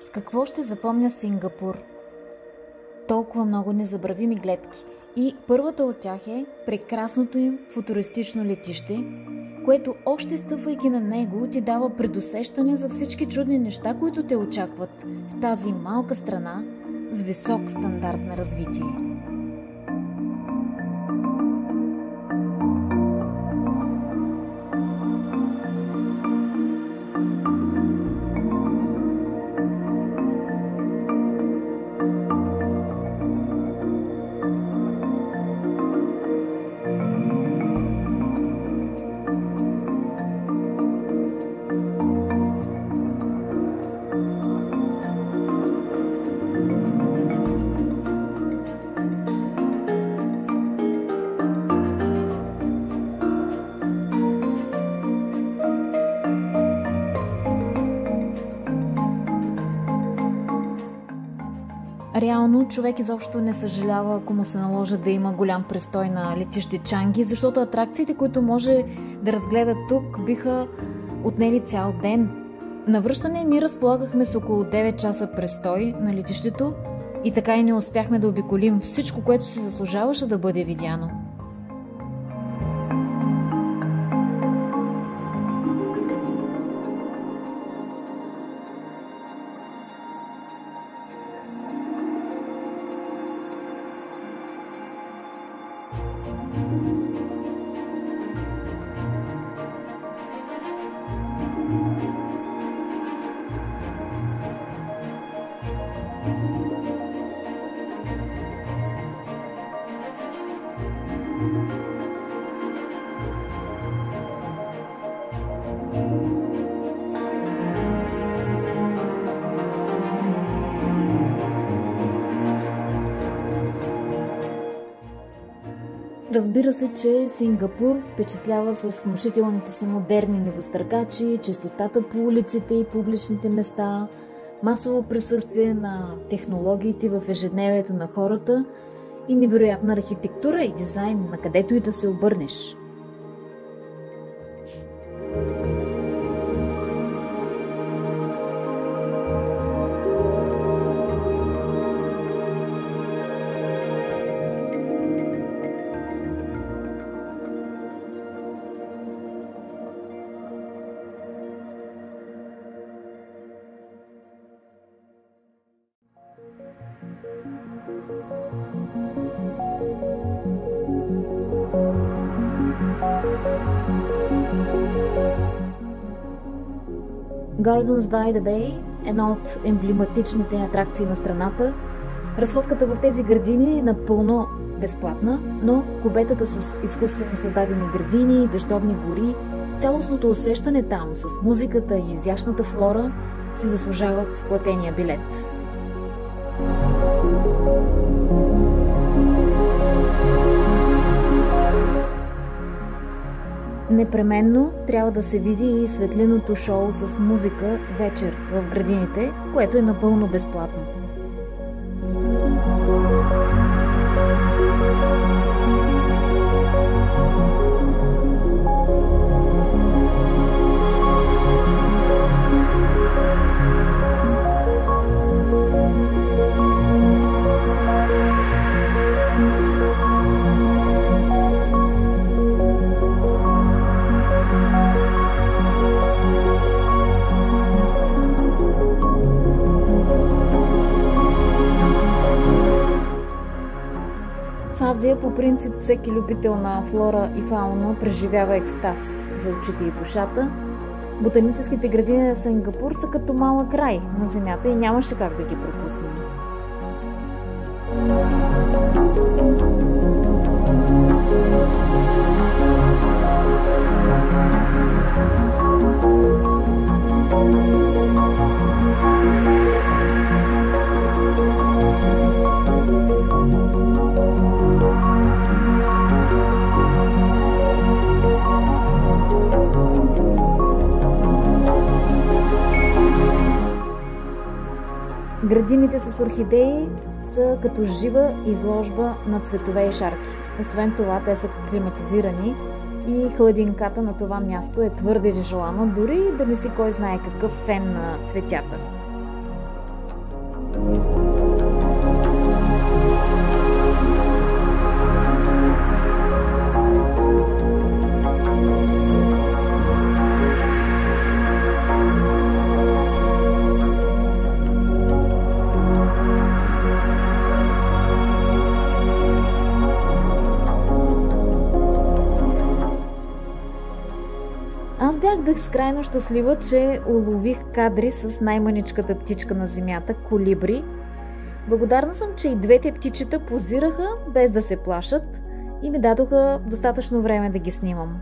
С какво ще запомня Сингапур? Толкова много незабравими гледки. И първата от тях е прекрасното им футуристично летище, което още стъпвайки на него ти дава предусещане за всички чудни неща, които те очакват в тази малка страна с висок стандарт на развитие. Реално човек изобщо не съжалява, ако му се наложи да има голям престой на летище Чанги, защото атракциите, които може да разгледат тук, биха отнели цял ден. На връщане ние разполагахме с около 9 часа престой на летището и така и не успяхме да обиколим всичко, което се заслужаваше да бъде видяно. Разбира се, че Сингапур впечатлява с внушителните си модерни небостъргачи, честотата по улиците и публичните места, масово присъствие на технологиите в ежедневието на хората и невероятна архитектура и дизайн, на където и да се обърнеш. Gardens by the Bay – една от емблематичните атракции на страната. Разходката в тези градини е напълно безплатна, но кубетата с изкуствено създадени градини, дъждовни гори, цялостното усещане там с музиката и изящната флора си заслужават платения билет. Непременно трябва да се види и светлинното шоу с музика вечер в градините, което е напълно безплатно. В Азия по принцип всеки любител на флора и фауна преживява екстаз за очите и душата. Ботаническите градини на Сингапур са като малък рай на земята и нямаше как да ги пропуснем. Градините с орхидеи са като жива изложба на цветове и шарки. Освен това, те са климатизирани и хладинката на това място е твърде желана, дори да не си кой знае какъв фен на цветята. пак бих скрайно щастлива, че улових кадри с най-мъничката птичка на земята – колибри. Благодарна съм, че и двете птичета позираха без да се плашат и ми дадоха достатъчно време да ги снимам.